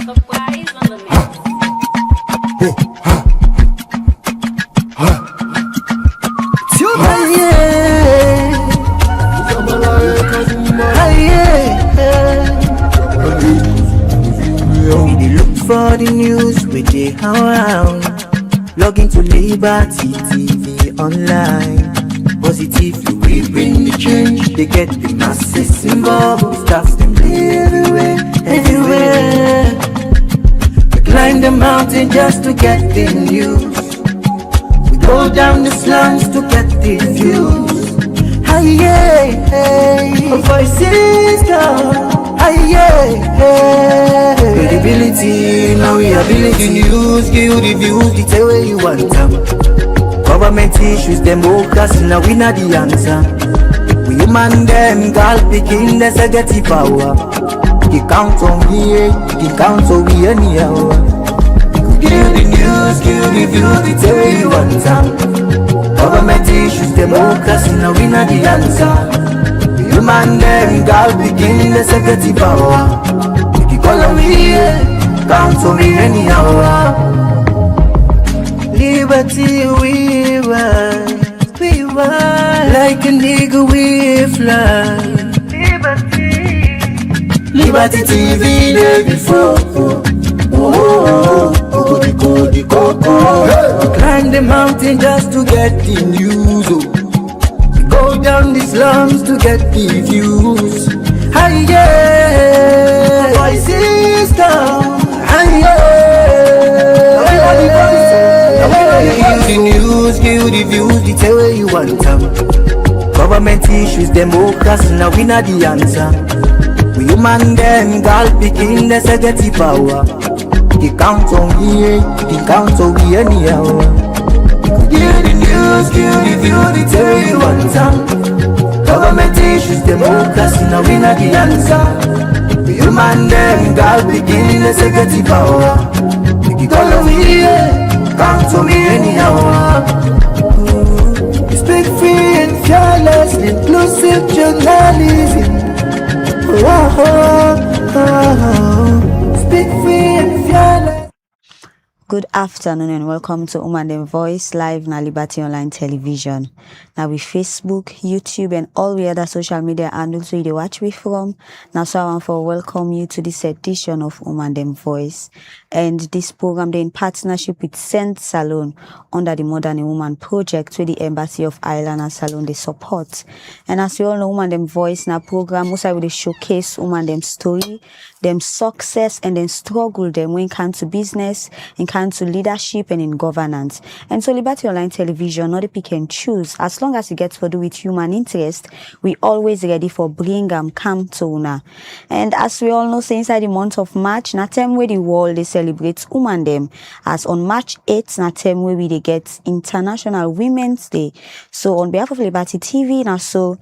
Surprise on the mix. We look for the news with the around. Log into Liberty TV online. Positively we bring the change. They get the masses involved. Stars them everywhere, everywhere. We climb the mountain just to get the news. We go down the slums to get the views. Voices down. Credibility, now we ability. News, give you the views, the tell where you want them. Government issues, democracy, now we not the answer. We human them, girl picking, there's a get power. You count on me, you count on me anyhow. Give the news, give the views, the tell where you want them. Government issues, democracy, now we not the answer. Human them, girl begin the security power. If you call on me, count on me anyhow. Liberty we ride, like a nigga we fly. Liberty TV day before. Climb the mountain just to get the news. Go down the slums to get the views. Voices down. Give the news, give the views, the tell where you want them. Government issues, democracy, now we not the answer. We human them, girl picking, there's a get power. You count on me, you count on me anyhow. Give the news, give the views, the tell where you want them. Government issues, democracy, now we not the answer. We human them, girl picking, there's a get power. You call on me, count on me anyhow. You speak free and fearless, inclusive journalism. Speak free and fearless. Good afternoon and welcome to UMAN Voice live na Liberty Online Television. Now with Facebook, YouTube and all the other social media handles where you watch me from. Now so I want to welcome you to this edition of UMAN Voice. And this program they in partnership with Saint Salon under the Modern Woman project where the Embassy of Ireland and Salon they support. And as you all know, UMAN Voice na program most I will showcase UMAN story, them success and then struggle them when it comes to business, in to leadership and in governance. And so Liberty Online Television, not a pick and choose. As long as it gets to do with human interest, we always ready for bring come to una. And as we all know, say inside the month of March, na time where the world they celebrate woman them. As on March 8th, na time where we they get International Women's Day. So on behalf of Liberty TV, now so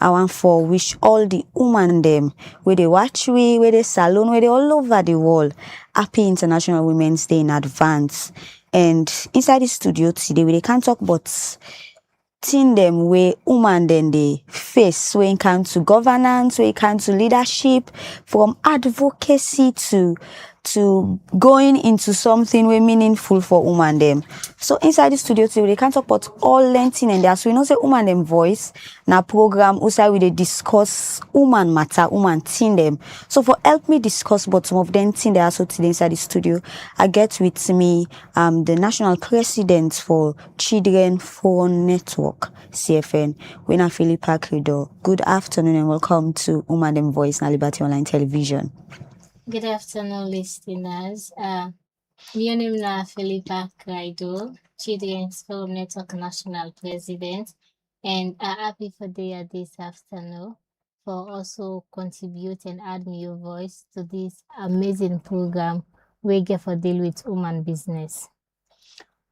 I want for wish all the women them where they watch we, where they salon, where they all over the world. Happy International Women's Day in advance. And inside the studio today, we can't talk about thing them where women then they face when it comes to governance, when it comes to leadership, from advocacy to going into something way meaningful for woman them. So inside the studio today, we can talk about all lengthing and as we know say woman them voice na program also we they discuss woman matter, woman thing them. So for help me discuss about some of them thing they are so today inside the studio, I get with me the national president for Children Forum Network, CFN, Wina Philippa Credo. Good afternoon and welcome to Woman Them Voice na Liberty Online Television. Good afternoon, listeners. My name is Philippa Credo, Children's Forum Network National President, and I'm happy for this afternoon for also contribute and add your voice to this amazing program we get for deal with woman business.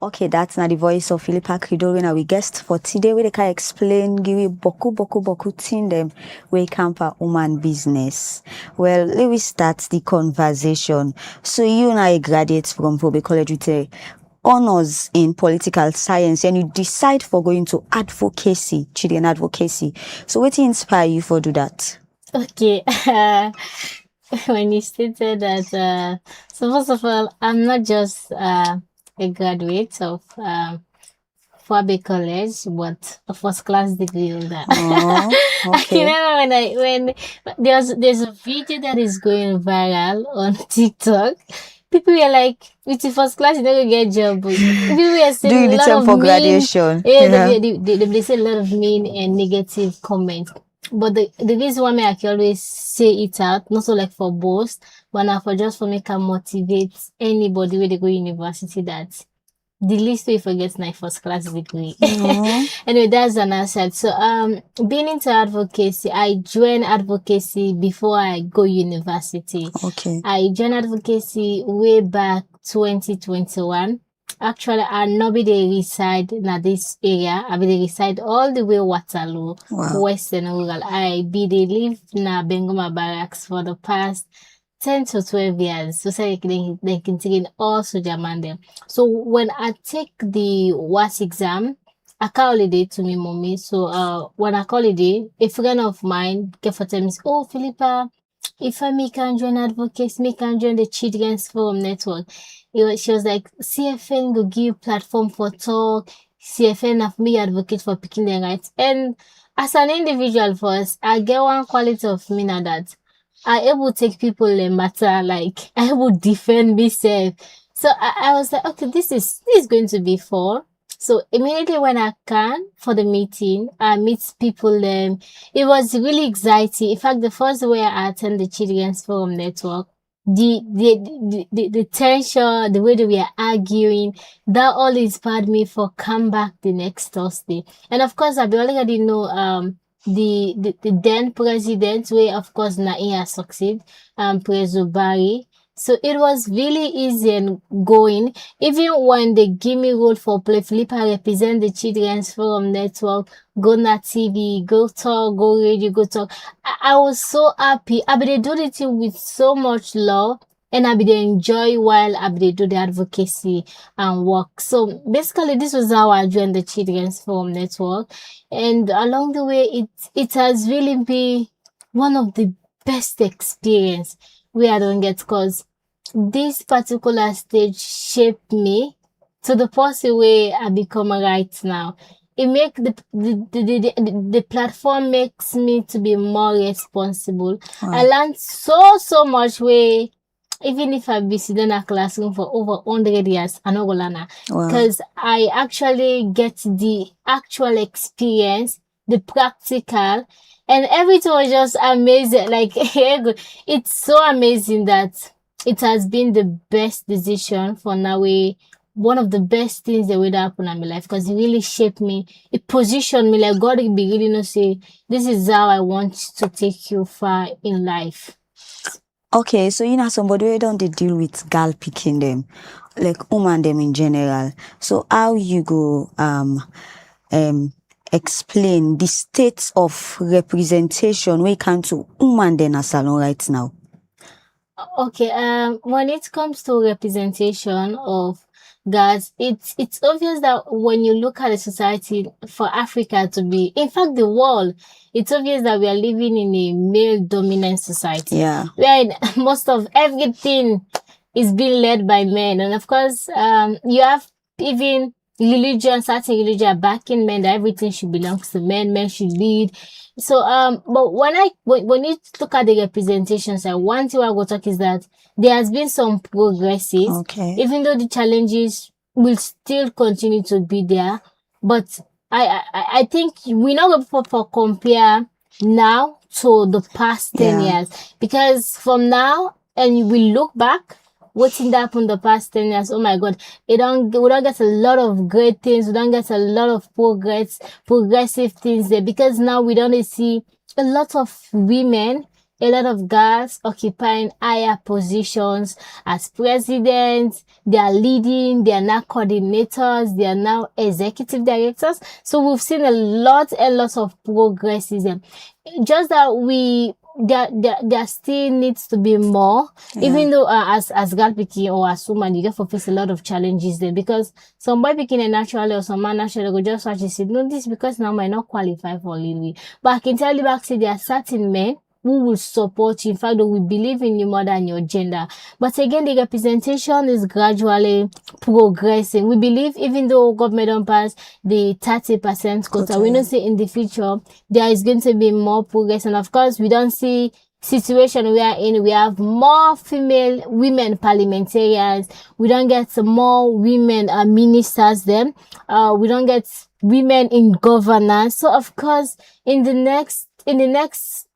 Okay, that's not the voice of Philippa Credo when we guest for today where they can explain, give you boku thing them where camp a woman business. Well, let me start the conversation. So you and I graduate from Kobe College with honors in political science and you decide for going to advocacy, children advocacy. So what inspire you for do that? Okay. when you stated that, so first of all, I'm not just a graduate of Fabe College, but a first class degree holder. Oh, I okay. remember when there's a video that is going viral on TikTok. People were like, with the first class, you never get job. People were saying Doing a the lot time of for mean, graduation. yeah, Yeah. they say a lot of mean and negative comments. But the reason why I can always say it out, not so like for boast, but now for just for me can motivate anybody where they go university that the least way forgets my first class degree. No. Anyway, that's an aside. So being into advocacy, I joined advocacy before I go university. Okay. I joined advocacy way back 2021. Actually, I not be they reside in this area. I be they reside all the way Waterloo, Wow. Western Rural. I be they live na Bengoma Barracks for the past 10 to 12 years. So say they can take in all soldier man them. So when I take the WAS exam, I call holiday to me mommy. So when I call holiday, a friend of mine get for tell me, oh Philippa, if I make can join advocacy, make can join the Children's Forum Network. She was like, CFN go give platform for talk. CFN have me advocate for picking their rights. And as an individual first, I get one quality of me now that I able take people in matter, like I able defend myself. So I was like, okay, this is going to be fun. So immediately when I can for the meeting, I meet people. It was really exciting. In fact, the first way I attend the Children's Forum Network, the tension, the way that we are arguing, that all inspired me for come back the next Thursday. And of course, I already know the then president, where of course Naia succeed, President Barry. So it was really easy and going. Even when they give me role for play, Philippa represent the Children's Forum Network, go na TV, go talk, go radio, go talk. I was so happy. I be they do the thing with so much love. And I be they enjoy while I be they do the advocacy and work. So basically, this was how I joined the Children's Forum Network. And along the way, it has really been one of the best experience where I don't get, because this particular stage shaped me to the person where I become right now. It make the platform makes me to be more responsible. I Wow. learned so much where even if I be sitting in a classroom for over 100 years, I know learn Wow. because I actually get the actual experience, the practical, and everything was just amazing. Like it's so amazing that it has been the best decision for now. One of the best things that would happen in my life, because it really shaped me. It positioned me like God will be really know say this is how I want to take you far in life. Okay, so you know somebody who don't they deal with gal picking them, like woman them in general. So how you go explain the states of representation when it comes to woman them as salon right now? Okay, when it comes to representation of girls, it's obvious that when you look at the society for Africa to be, in fact, the world, it's obvious that we are living in a male dominant society. Yeah. Where most of everything is being led by men. And of course, you have even religion, certain religion backing men that everything should belong to men, men should lead. So, but when you look at the representations, one thing I will talk is that there has been some progresses, Okay. even though the challenges will still continue to be there. But I think we're not going for compare now to the past 10 Yeah. years, because from now and we look back, what's happened the past 10 years, oh my God, we don't get a lot of great things, we don't get a lot of progressive things there, because now we don't see a lot of women, a lot of girls occupying higher positions as presidents. They are leading, they are now coordinators, they are now executive directors. So we've seen a lot of progresses. Just that there still needs to be more, even though as girl picking or as woman, you get to face a lot of challenges there, because some boy picking a naturally or some man naturally go just watch and say, no, this because now might not qualify for lead. But I can tell you back, say there are certain men who will support you. In fact, they will believe in you more than your gender. But again, the representation is gradually progressing. We believe even though government don't pass the 30% quota, we know say in the future there is going to be more progress. And of course, we don't see situation we are in. We have more women parliamentarians. We don't get more women ministers then. We don't get women in governance. So of course, in the next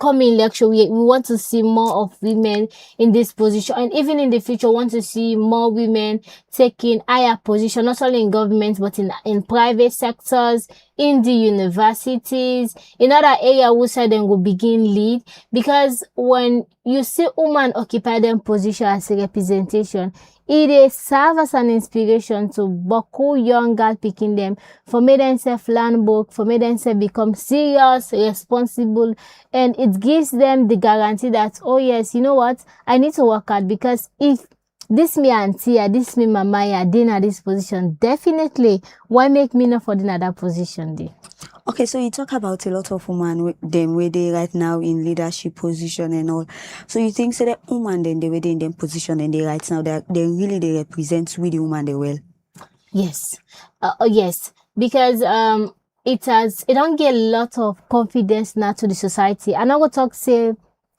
coming election, we want to see more of women in this position, and even in the future, want to see more women taking higher position, not only in government but in private sectors, in the universities, in other areas who said then will begin lead. Because when you see women occupy them position as a representation, it serve as an inspiration to boku young girl picking them for make themselves learn book, for make themselves become serious, responsible, and it gives them the guarantee that, oh yes, you know what, I need to work hard, because if this me auntie, this me mama, they at this position, definitely why make me not for that position there? Okay, so you talk about a lot of women, them where they right now in leadership position and all. So you think so that woman then they were in them position and they right now they really they represent with the woman they well? Yes, yes, because it don't get a lot of confidence now to the society. I'm not gonna talk say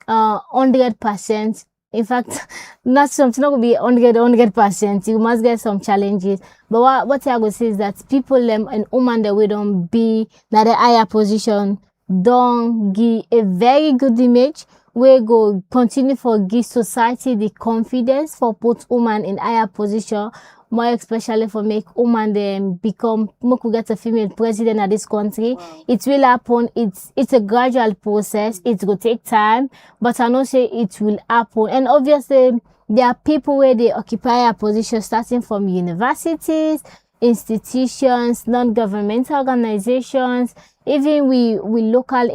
100%. In fact, not gonna be 100%. You must get some challenges. But what I would say is that people and women that we don't be na the higher position don't give a very good image. We go continue for give society the confidence for put women in higher position, more especially for make women them become make we get a female president of this country. Wow. It will happen. It's a gradual process. It will take time, but I know say it will happen. And obviously there are people where they occupy a position starting from universities, institutions, non-governmental organizations, even we local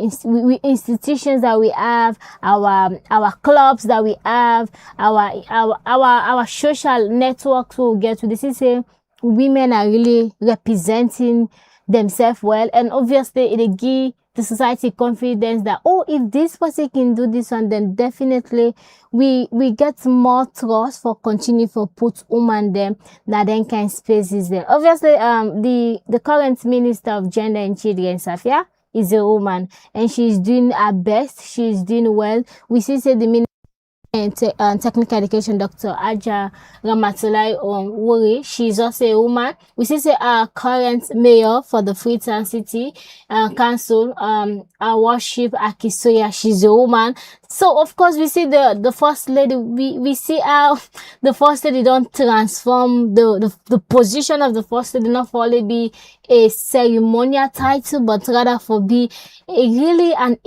institutions that we have, our clubs that we have, our social networks we get to. This is say women are really representing themselves well, and obviously it give the society confidence that, oh, if this person can do this one, then definitely we get more trust for continue for put women them that then kind spaces there. Obviously, the current Minister of Gender and Children, Safia, is a woman, and she's doing her best. She's doing well. We see say the minister and technical education, Dr. Aja Ramatulai Wuri. She's also a woman. We see say our current mayor for the Freetown City Council, our worship Akisoya, she's a woman. So of course we see the first lady. We see how the first lady don't transform the position of the first lady not for only be a ceremonial title, but rather for be a really an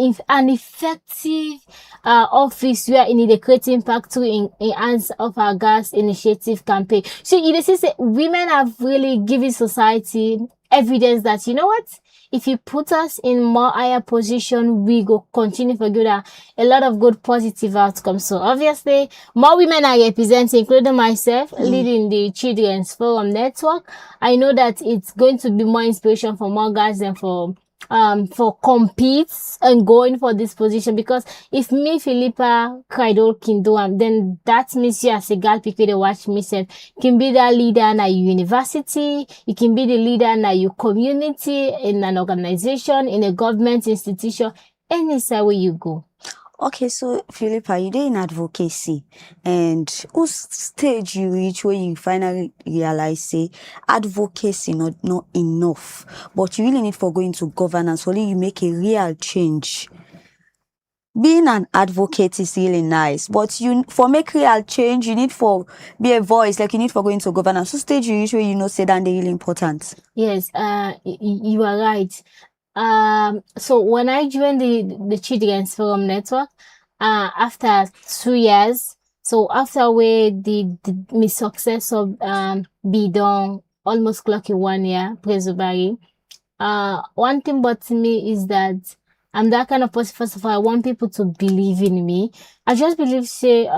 effective office where in the creating impact to in hands of our gas initiative campaign. So you see women have really given society evidence that, you know what, if you put us in more higher position, we go continue for good a lot of good positive outcomes. So obviously more women are represented, including myself, leading the Children's Forum Network. I know that it's going to be more inspiration for more guys than for competes and going for this position, because if me Philippa Cridol can do then that means you as a girl people they watch me said can be the leader in a university, you can be the leader in your community, in an organization, in a government institution, any where you go. Okay, so Philippa, you did in advocacy, and whose stage you reach where you finally realize say advocacy not enough, but you really need for going to governance, only you make a real change. Being an advocate is really nice, but you for make real change, you need for be a voice, like you need for going to governance. So stage you reach where you know say that they're really important. Yes, you are right. So when I joined the Children's Forum Network, after 2 years, so after we did my success of be done almost clock 1 year, praise Obari. One thing about me is that I'm that kind of person. First of all, I want people to believe in me. I just believe say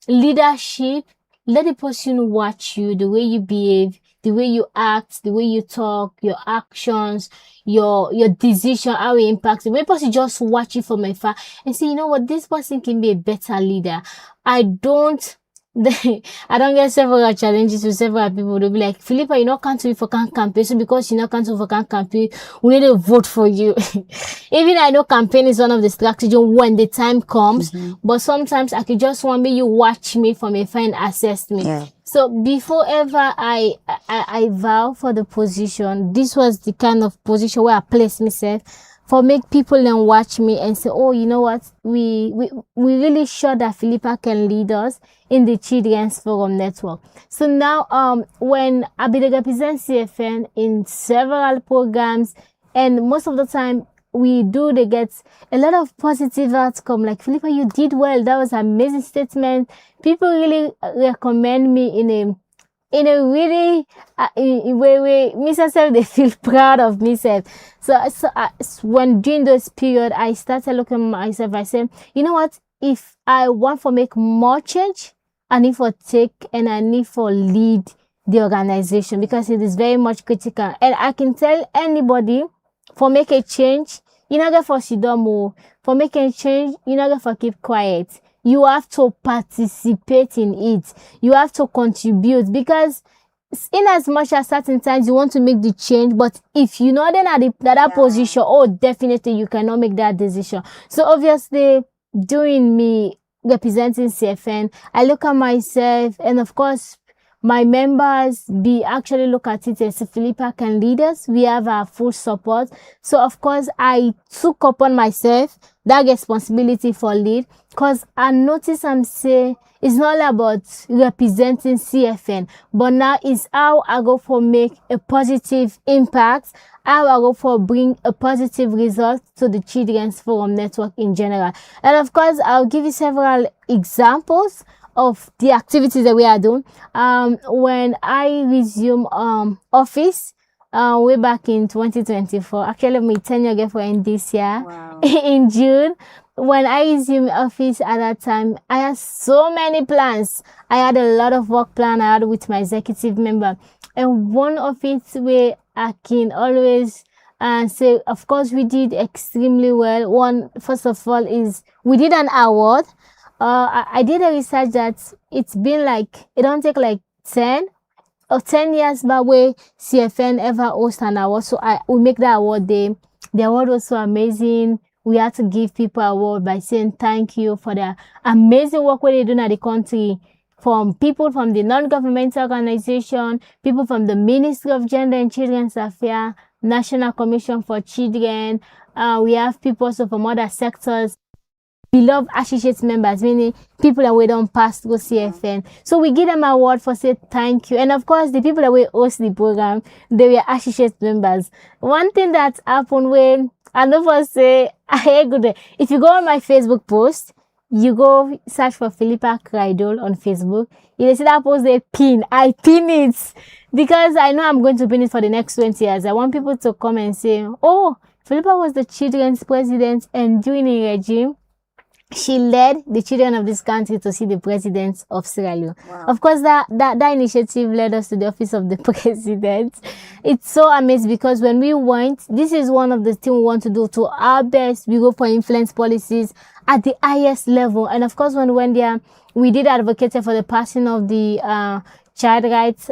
leadership, let the person watch you, the way you behave, the way you act, the way you talk, your actions, your decision, how it impacts you. Maybe person just watch you from afar and say, you know what, this person can be a better leader. I don't I don't get several challenges with several people. They'll be like, Philippa, you know, can't we for can campaign. So because you know can't for can campaign, we need to vote for you. Even I know campaign is one of the strategies when the time comes, but sometimes I could just want me you watch me from a and assess me. Yeah. So before ever I vow for the position, this was the kind of position where I placed myself for make people then watch me and say, oh, you know what, we really sure that Philippa can lead us in the Children's Forum Network. So now when I be represent CFN in several programs, and most of the time we do they get a lot of positive outcome, like Philippa, you did well, that was an amazing statement. People really recommend me in a really way myself they feel proud of myself. So when during those period I started looking at myself, I said, you know what, if I want to make more change, I need for take and I need for lead the organization, because it is very much critical. And I can tell anybody, for make a change, you not get for sit down. For making change, you not get for keep quiet. You have to participate in it. You have to contribute, because in as much as certain times you want to make the change, but if you know then at that position, oh, definitely you cannot make that decision. So obviously, doing me representing CFN, I look at myself, and of course, my members be actually look at it as Philippa can lead us. We have our full support. So of course, I took upon myself that responsibility for lead, because I notice I'm say it's not about representing CFN, but now it's how I go for make a positive impact, how I go for bring a positive result to the Children's Forum Network in general. And of course, I'll give you several examples of the activities that we are doing. When I resume office way back in 2024, actually my tenure get for end this year. Wow. In June, when I resumed office at that time, I had so many plans. I had a lot of work plan I had with my executive member, and one of it where I can always say, of course, we did extremely well. One, first of all, is we did an award. I did a research that it's been like, it don't take like 10 years back where CFN ever host an award. So we make that award day. The award was so amazing. We had to give people award by saying thank you for the amazing work what they do in the country. From people from the non-governmental organization, people from the Ministry of Gender and Children's Affairs, National Commission for Children. We have people also from other sectors. Beloved associate members, meaning people that we don't pass through CFN. So we give them an award for say thank you. And of course, the people that we host the program, they were associate members. One thing that happened when I never say, if you go on my Facebook post, you go search for Philippa Cridol on Facebook, you see that post they pin. I pin it because I know I'm going to pin it for the next 20 years. I want people to come and say, oh, Philippa was the children's president, and during the regime, she led the children of this country to see the president of Sierra Leone. Wow. Of course, that initiative led us to the office of the president. It's so amazing because when we went, this is one of the things we want to do to our best. We go for influence policies at the highest level. And of course, when we went there, we did advocate for the passing of the child rights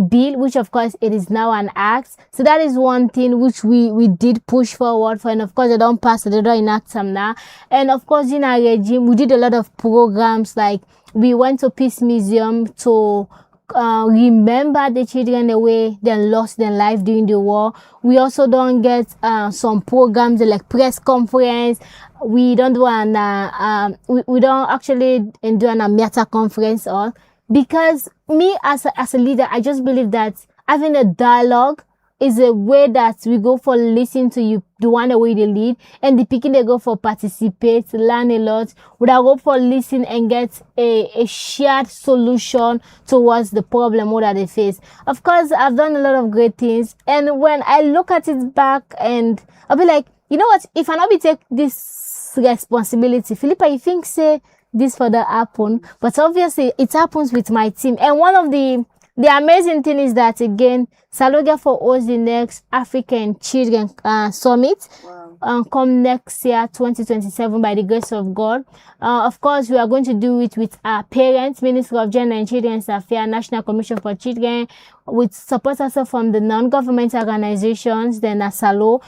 bill, which of course it is now an act. So that is one thing which we did push forward for, and of course they don't pass, they don't enact them now. And of course in our regime we did a lot of programs, like we went to Peace Museum to remember the children the way they lost their life during the war. We also don't get some programs like press conference. We don't do we don't actually do an Amiata conference or. Because me as a leader, I just believe that having a dialogue is a way that we go for listen to you, the one the way they lead, and the picking they go for participate, learn a lot. Would I go for listen and get a shared solution towards the problem that they face? Of course, I've done a lot of great things, and when I look at it back, and I'll be like, you know what? If I not be take this responsibility, Philippa, you think say this for the happen, but obviously it happens with my team. And one of the the amazing thing is that again, Saloga for host the next African Children Summit. Come next year, 2027, by the grace of God. Of course, we are going to do it with our parents, Ministry of Gender and Children's Affairs, National Commission for Children, with support also from the non-government organizations, then Asalo.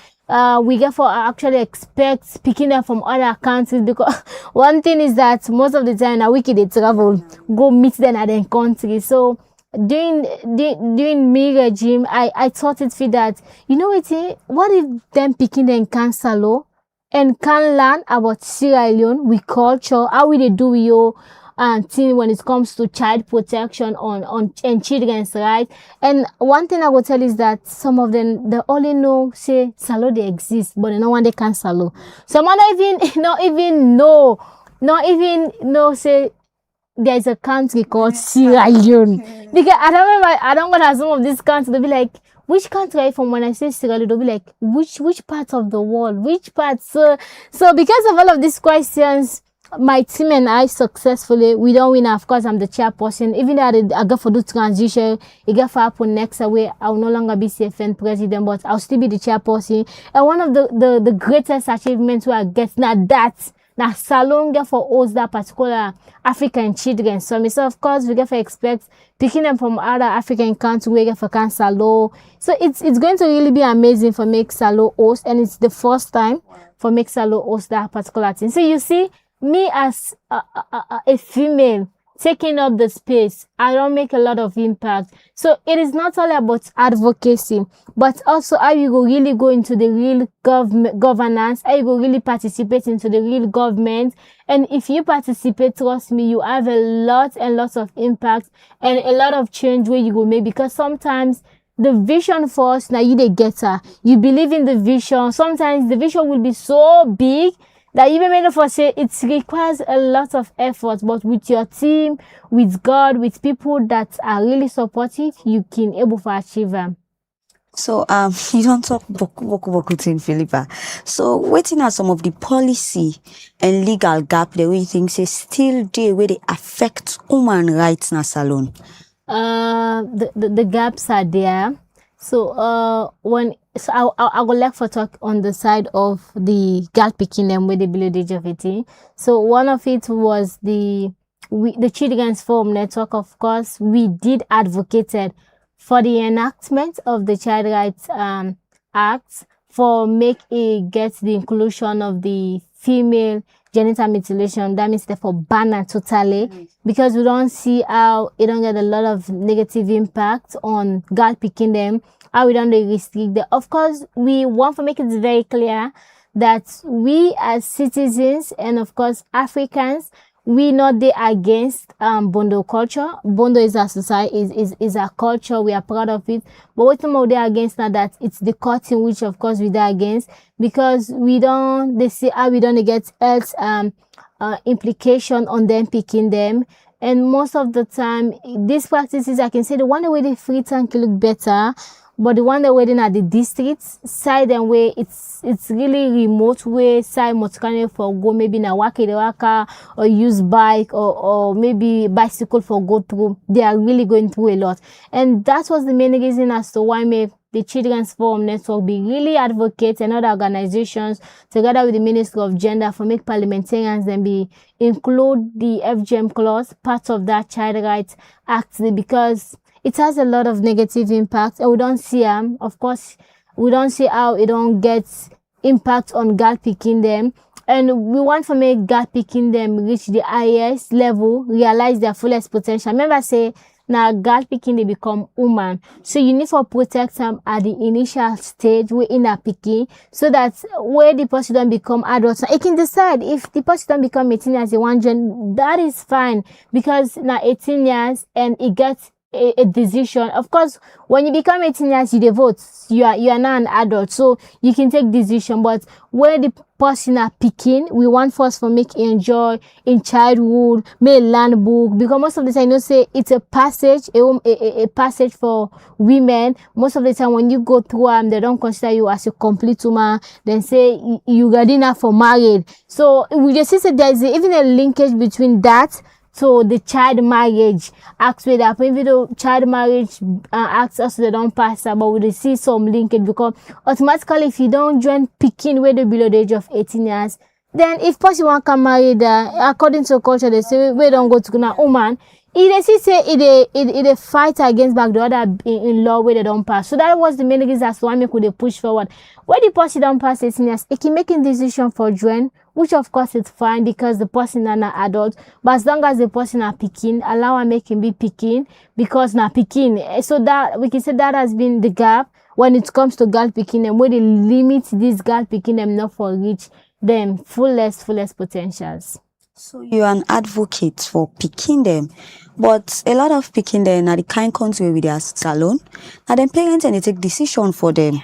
We therefore actually expect picking them from other countries, because one thing is that most of the time now we they travel, go meet them at their country. So during me regime, I thought it fit that, you know what if them picking them can salo and can learn about Sierra Leone with culture, how we they do your thing when it comes to child protection and children's rights. And one thing I will tell is that some of them, they only know say salo they exist, but they know when they can salo. Some not even know say there's a country called Sierra Leone. Because I don't know some of these countries, they'll be like, which country are you from? When I say Sierra Leone, they'll be like, which part of the world? Which part? So because of all of these questions, my team and I successfully, we don't win. Of course, I'm the chairperson. Even though I go for the transition, it get for happen next away, I will no longer be CFN president, but I'll still be the chairperson. And one of the greatest achievements we are getting now that now Salon get for host that particular African Children Summit. So of course we get for expect picking them from other African countries, we get for can Salo. So it's going to really be amazing for make Salo host, and it's the first time for make Salo host that particular thing. So you see, me as a female taking up the space, I don't make a lot of impact. So it is not all about advocacy, but also how you go really go into the real governance, how you go really participate into the real government. And if you participate, trust me, you have a lot and lots of impact and a lot of change where you go make, because sometimes the vision first, now you the getter, you believe in the vision. Sometimes the vision will be so big that even many of us say it requires a lot of effort, but with your team, with God, with people that are really supportive, you can able to achieve them. So you don't talk boku thing, Philippa. So waiting are some of the policy and legal gap that we think say still there where they affect human rights na salon. The gaps are there. So I would like to talk on the side of the girl picking them with the below the age of 18. So one of it was the Children's Forum Network. Of course, we did advocated for the enactment of the Child Rights Act, for make it get the inclusion of the female genital mutilation. That means therefore ban it totally, because we don't see how it don't get a lot of negative impact on girl picking them, how we don't restrict them. Of course, we want to make it very clear that we as citizens and of course Africans, we not there against Bondo culture. Bondo is our society, is our culture. We are proud of it. But what more they against now that it's the cutting, which of course we are against, because they see how we don't get health implication on them picking them. And most of the time, these practices, I can say the one way they free tank look better, but the one that waiting at the districts side and way it's really remote way side motkane for go maybe na waka or use bike or maybe bicycle for go through. They are really going through a lot, and that was the main reason as to why the Children's Forum Network be really advocate and other organizations together with the Ministry of Gender for make parliamentarians then be include the FGM clause part of that Child Rights Act, because it has a lot of negative impact, and we don't see of course we don't see how it don't get impact on girl picking them, and we want to make girl picking them reach the highest level, realize their fullest potential. Remember say now girl picking they become woman, so you need to protect them at the initial stage where in a picking, so that where the person don't become adults, it can decide if the person don't become 18 years, one gen, that is fine, because now 18 years and it gets a decision. Of course, when you become 18 years, you vote. You are now an adult, so you can take decision. But where the person are picking, we want first for make enjoy in childhood, may learn book, because most of the time, say it's a passage, a passage for women. Most of the time, when you go through they don't consider you as a complete woman. Then say you got enough for married. So we just see that there's even a linkage between that So the child marriage acts with that. Even though child marriage acts also they don't pass that, but we see some linkage because automatically if you don't join picking where they below the age of 18 years, then if person want can marry that, according to culture they say we don't go to na woman. They see say it fight against back the other in law where they don't pass. So that was the main reason as to why me could they push forward. When the person don't pass 18 years, it can make a decision for join, which of course is fine because the person are not adult. But as long as the person are picking, allow and make him be picking because na picking. So that we can say that has been the gap when it comes to girl picking them, where they limit this girl picking them not for reach them fullest potentials. So you're an advocate for picking them, but a lot of picking them are the kind country with their salon, and then parents and they take decision for them.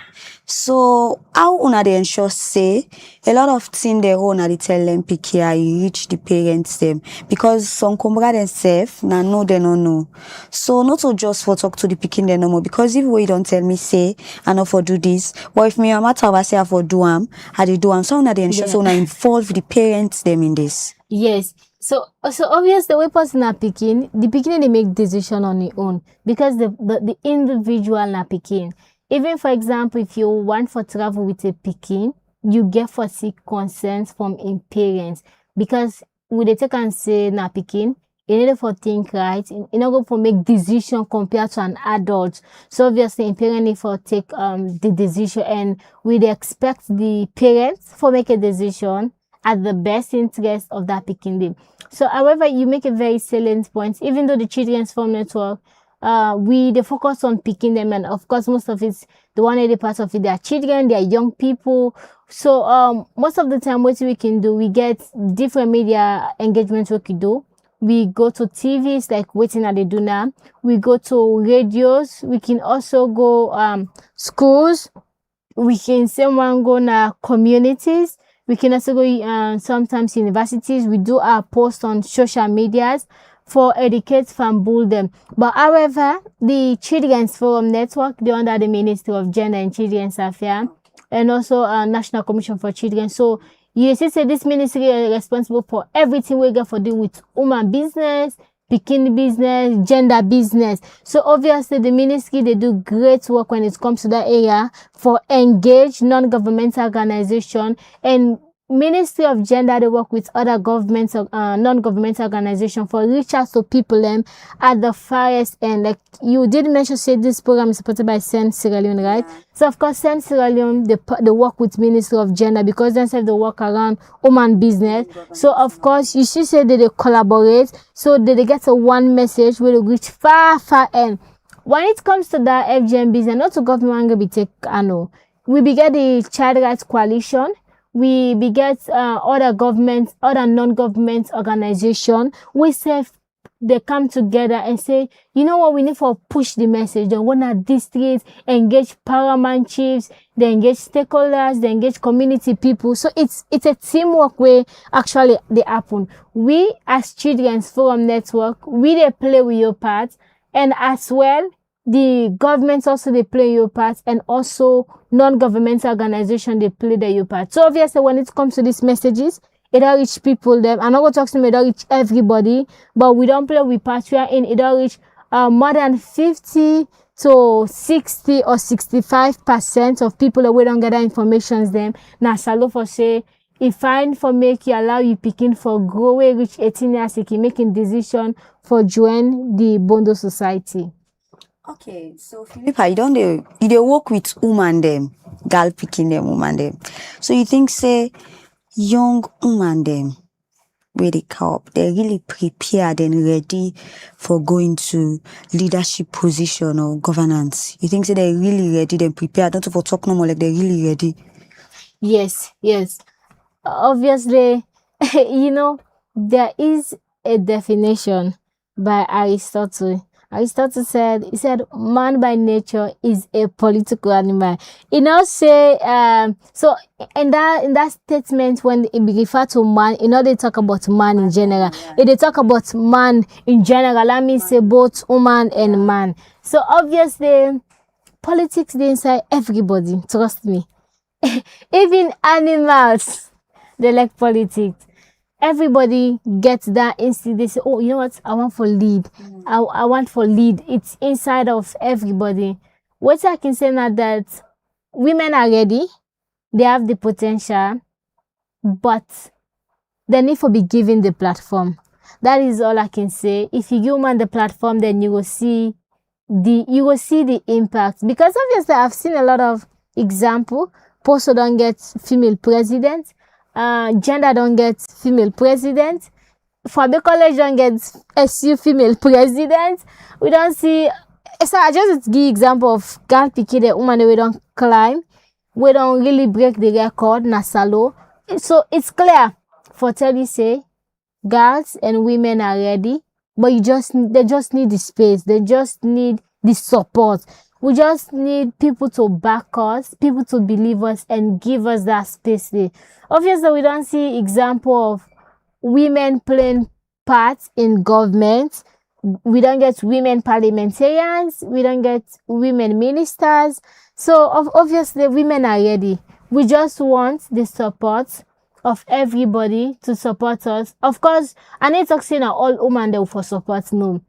So how una they ensure say a lot of things they own they tell them pick here you reach the parents them because some comrade themselves now know they don't know. So not to just for talk to the picking them no more because if we don't tell me say I know for do this, but if me a matter I say I for do how they do so una they ensure so una involve the parents them in this. Yes. So obviously the way person are picking, the picking they make decision on their own because the individual na picking. Even for example, if you want for travel with a picking, you get for seek consent from in parents because we they take and say na picking, in order for think right, in order for make decision compared to an adult. So obviously in parent need for take the decision and we expect the parents for make a decision at the best interest of that picking them. So however, you make a very salient point, even though the Children's Farm Network, we they focus on picking them and of course most of it's the 180 part of it, they are children, they are young people. So most of the time what we can do, we get different media engagements we can do. We go to TVs like waiting that they do now. We go to radios. We can also go schools. We can someone go na communities. We can also go sometimes universities. We do our posts on social medias for educate and bull them. But however, the Children's Forum Network, they're under the Ministry of Gender and Children's Affairs and also National Commission for Children. So you see say this ministry is responsible for everything we get for do with woman business, bikini business, gender business. So obviously the ministry they do great work when it comes to that area for engage non-governmental organization and Ministry of Gender they work with other governments non-governmental organization for reach out to people at the farthest end. Like you did mention say this program is supported by Send Sierra Leone, right? Yeah. So of course Send Sierra Leone they work with Ministry of Gender because they have the work around woman business. So of course you should say that they collaborate so that they get a one message where they reach far end. When it comes to that FGM business, not to government be take we began the Child Rights Coalition. We beget other governments, other non-government organization. We say they come together and say, you know what, we need for push the message. They want to districts, engage paramount chiefs, they engage stakeholders, they engage community people. So it's a teamwork way actually they happen. We as Children's Forum Network, we they play with your part, and as well the governments also they play your part, and also non-governmental organization they play their part. So obviously when it comes to these messages, it don't reach people them. I'm not gonna talk to them, it don't reach everybody, but we don't play with part we are in, it don't reach more than 50 to 60 or 65% of people that we don't get that information them. Now salo for say if fine for make you allow you picking for grow we reach 18 years, you can making decision for join the Bondo society. Okay, so Philippa, you don't work with woman them, girl picking them, woman them. So you think say young woman them where they come up, they're really prepared and ready for going to leadership position or governance. You think say they're really ready, they're prepared, not for talk no more, like they're really ready. Yes. Obviously, there is a definition by Aristotle. Aristotle said, man by nature is a political animal. He now say, so in that statement, when it be referred to man, they talk about man in general. If they talk about man in general, let me say both woman and man. So obviously, politics they inside everybody, trust me. Even animals, they like politics. everybody gets that instinct. They say, oh, you know what, I want for lead. I want for lead. It's inside of everybody. What I can say now that women are ready, they have the potential, but they need to be given the platform. That is all I can say. If you give women the platform, then you will see the impact. Because obviously I've seen a lot of example. Posto don't get female president, gender don't get female president, Fabe College don't get SU female president. We don't see. So I just give example of girl picky the woman we don't climb, we don't really break the record na salo. So it's clear for tell you say girls and women are ready, but they just need the space, they just need the support. We just need people to back us, people to believe us and give us that space there. Obviously we don't see example of women playing parts in government. We don't get women parliamentarians, we don't get women ministers. So obviously women are ready. We just want the support of everybody to support us. Of course, I need to say that all women there for support. No.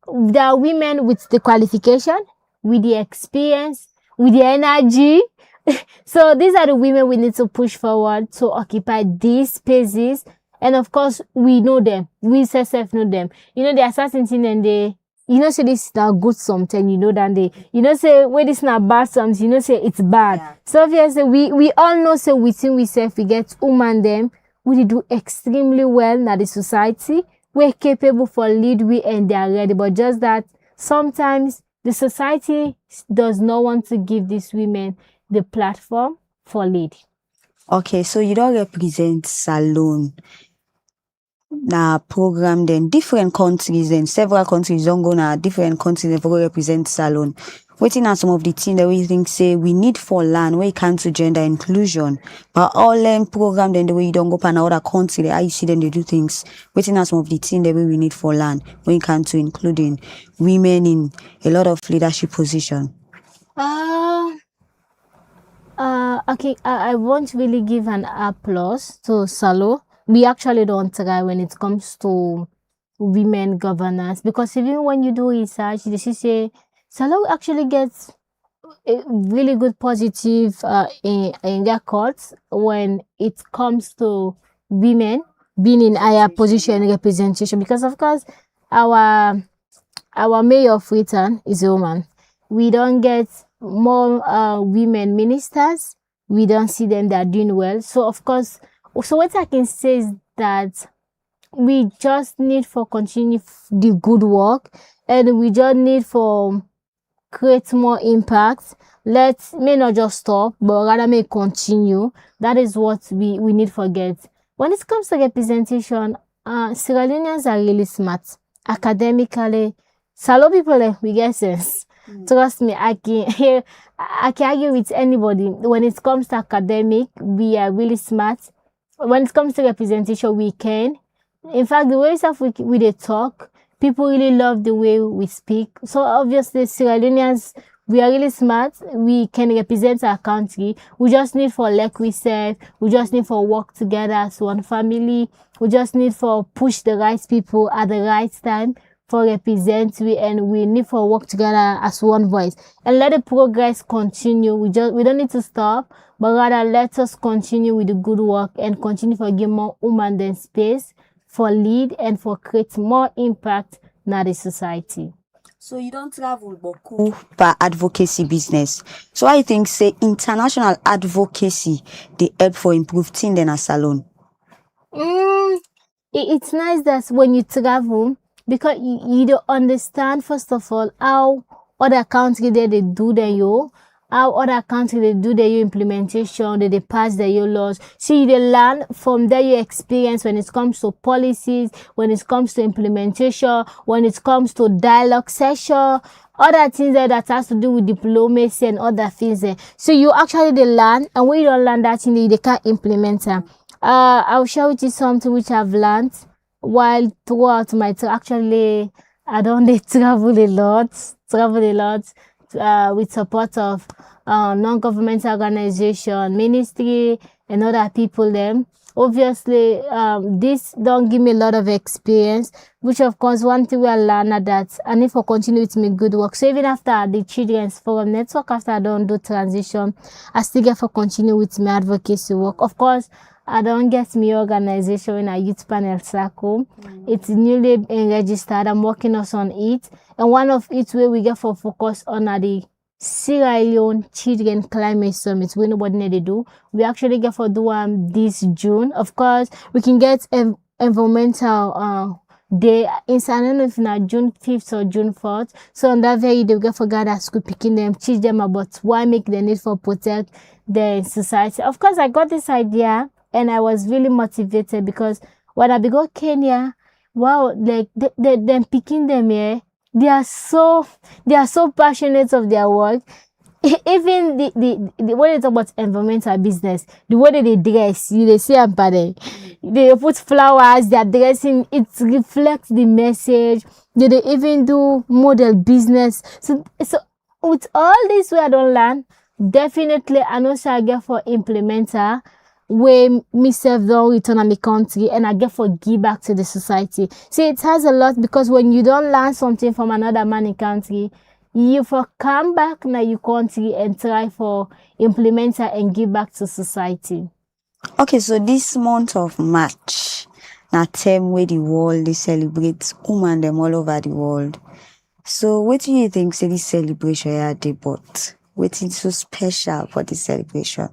There are women with the qualification, with the experience, with the energy. So these are the women we need to push forward to occupy these spaces. And of course, we know them. We self know them. You know, there are certain things and they, you know, say this is not good something, you know, that they, you know, say when this is not bad something, you know, say it's bad. Yeah. So obviously, we all know, so within we self, we get woman them, we do extremely well in the society. We're capable for lead, we and they are ready. But just that sometimes the society does not want to give these women the platform for lead. Okay, so you don't represent Salone. Na program then different countries and several countries don't go na different countries and represent Salone. Waiting on some of the things that we think say we need for land when it comes to gender inclusion. But all them program then the way you don't go to another country, I see them they do things. Waiting on some of the things that we need for land when it comes to including women in a lot of leadership position. Okay, I won't really give an applause to Salo. We actually don't try when it comes to women governance, because even when you do research, they say Salo actually gets a really good positive in records when it comes to women being in higher position representation, because of course our mayor of Freetown is a woman. We don't get more women ministers. We don't see them that are doing well. So of course, so what I can say is that we just need for continue the good work, and we just need for create more impact. May not just stop, but rather may continue. That is what we need to get. When it comes to representation, Sierra Leoneans are really smart. Academically, Salo people, we get sense. Trust me, I can argue with anybody. When it comes to academic, we are really smart. When it comes to representation, we can. In fact, the way stuff we they talk, people really love the way we speak. So obviously, Sierra Leoneans, we are really smart. We can represent our country. We just need for like we said, we just need for work together as one family. We just need for push the right people at the right time for represent and we need for work together as one voice and let the progress continue. We don't need to stop, but rather let us continue with the good work and continue for give more women than space for lead and for create more impact in the society. So you don't travel beaucoup for advocacy business. So I think say international advocacy they help for improve things in a salon. It's nice that when you travel, because you don't understand first of all how other countries they do their how other countries they do their implementation, they pass their laws. So you learn from their experience when it comes to policies, when it comes to implementation, when it comes to dialogue session, other things that has to do with diplomacy and other things there. So you actually learn, and when you don't learn that thing, they can't implement them. I'll share with you something which I've learned while throughout my actually I don't travel a lot with support of non-governmental organization, ministry and other people them. obviously this don't give me a lot of experience, which of course one thing we learn at that I need for continue with me good work. So even after the children's forum network, after I don't do transition, I still get for continue with my advocacy work. Of course, I don't get me organization in a youth panel circle. It's newly registered. I'm working also on it, and one of it where we get for focus on are the Sierra Leone Children Climate Summit. We nobody need to do. We actually get for do this June. Of course, we can get environmental day. I don't know if not June 5th or June 4th. So on that very day, we get for gather school picking them, teach them about why make the need for protect the society. Of course, I got this idea and I was really motivated because when I go Kenya, wow, like them picking them here, they are so passionate of their work. Even the way they talk about environmental business, the way that they dress, they say I'm they put flowers, they're dressing, it reflects the message. They even do model business. So with all this way I don't learn, definitely I know say I get for implementer where myself don't return to my country and I get for give back to the society. See, it has a lot because when you don't learn something from another man in country, you for come back now your country and try for implementer and give back to society. Okay, so this month of March, na term where the world they celebrate women them all over the world. So what do you think say this celebration here dey but what is so special for this celebration?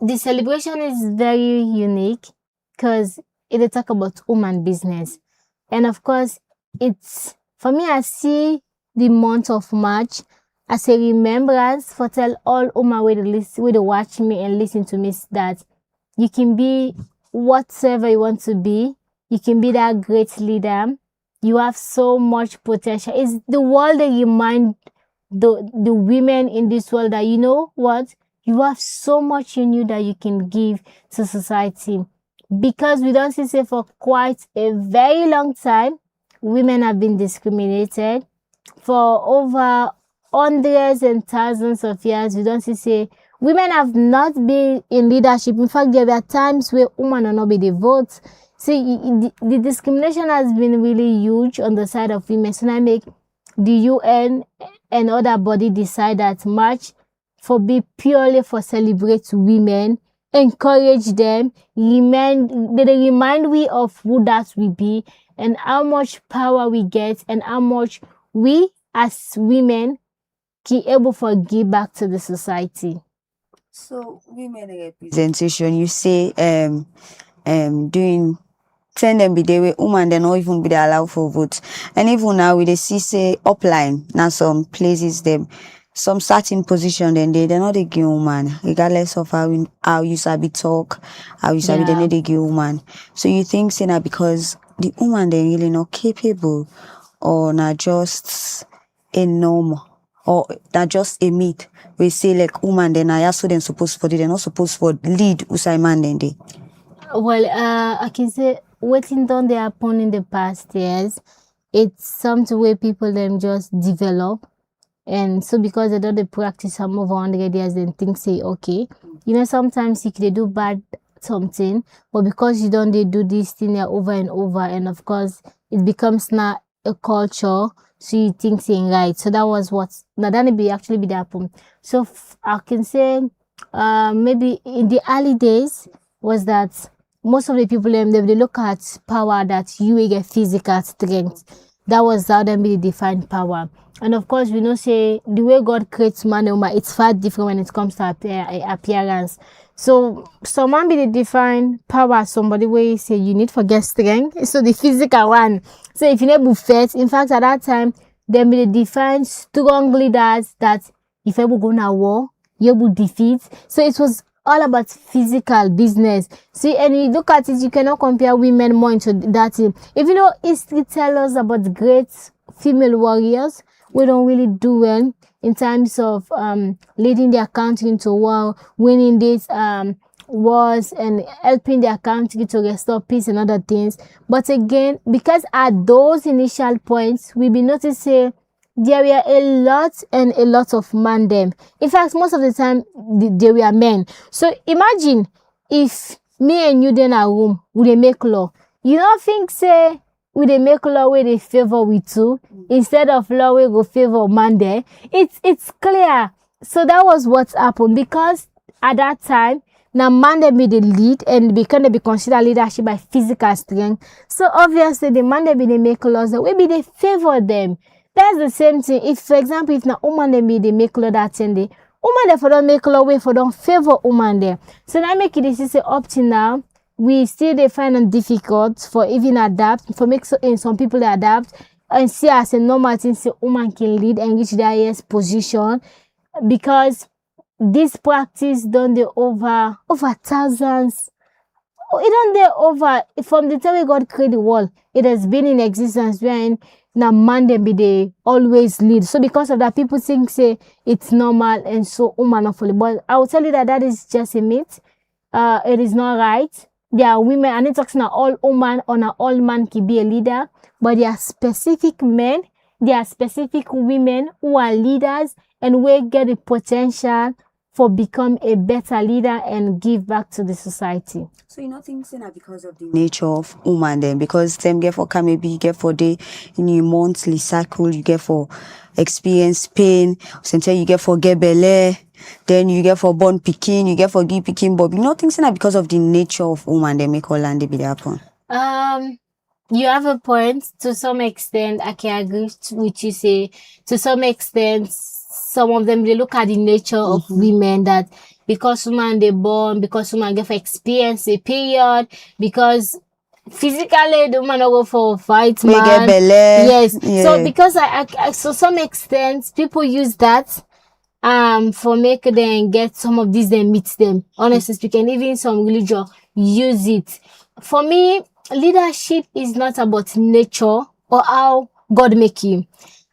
The celebration is very unique because it talk about woman business. And of course, it's for me, I see the month of March as a remembrance for tell all women where they watch me and listen to me that you can be whatever you want to be. You can be that great leader. You have so much potential. It's the world that remind the women in this world that you know what? You have so much in you that you can give to society. Because we don't see say for quite a very long time, women have been discriminated. For over hundreds and thousands of years, we don't see say women have not been in leadership. In fact, there were times where women are not be the votes. See, the discrimination has been really huge on the side of women. So now make the UN and other body decide that March for be purely for celebrate women, encourage them, they remind we of who that we be and how much power we get and how much we as women can able for give back to the society. So women representation, you say doing send them be there where women they not even be there allowed for votes. And even now we they see say upline now some places them some certain position then they're not a give woman regardless of how you sabi talk, how you sabi Yeah. they give woman. So you think say that because the woman they really not capable or not just a norm or not just a myth. We say like woman then I also then supposed for they're not supposed for lead Usai man then they. Well, I can say waiting done they happen in the past years. It's something where people them just develop. And so because they don't they practice some over 100 years and think say, okay, you know, sometimes you can do bad something, but because you don't they do this thing here over and over, and of course it becomes now a culture, so you think saying right. So that was what now that be actually be the happen. So I can say maybe in the early days was that most of the people they look at power that you will get physical strength. That was how them be define power. And of course, we know say the way God creates man and woman, it's far different when it comes to appearance. So someone be the define power, somebody where say you need for get strength. So the physical one. So if you never fit, in fact at that time, them be the define strong leaders that if ever go na war, you will defeat. So it was all about physical business. See, and you look at it, you cannot compare women more into that. If you know, history tells us about great female warriors, we don't really do well in terms of leading their country into war, winning these wars, and helping their country to restore peace and other things. But again, because at those initial points, we be noticing there were a lot of men them. In fact, most of the time, there were men. So imagine if me and you then a room, we dey make law. You don't think say we dey make law where they favor we too instead of law where go favor man there? It's clear. So that was what happened, because at that time now man they be the lead and be considered leadership by physical strength. So obviously the man they be they make laws that we be they favor them. That's the same thing. If for example if now woman they be they make law that thing day, woman they for don't make law way for don't favor woman there. So now make it easy say up to now we still they find it difficult for even adapt, for make some people they adapt and see as a normal thing say woman can lead and reach the highest position, because this practice done the over thousands. It done the over from the time we God created the world. It has been in existence when now man them be they always lead. So because of that, people think say it's normal and so woman not fully. But I will tell you that that is just a myth. It is not right. There are women, and it talks now all woman or now all man can be a leader, but there are specific men, there are specific women who are leaders and will get the potential for become a better leader and give back to the society. So you know things say that because of the nature of woman then, because them get for maybe get for day in your monthly cycle, you get for experience pain, sometimes you get for get belle, then you get for born picking, you get for give picking, but you know things say that because of the nature of woman they make all land they be happen. You have a point to some extent. I can agree with you. Say to some extent, some of them they look at the nature of women, that because woman they born, because woman get for experience a period, because physically the woman don't go for fight We man. get belle. Yes. Yeah. So because I to some extent people use that for make them get some of these them meet them. Honestly speaking, even some religion use it. For me, leadership is not about nature or how God make you.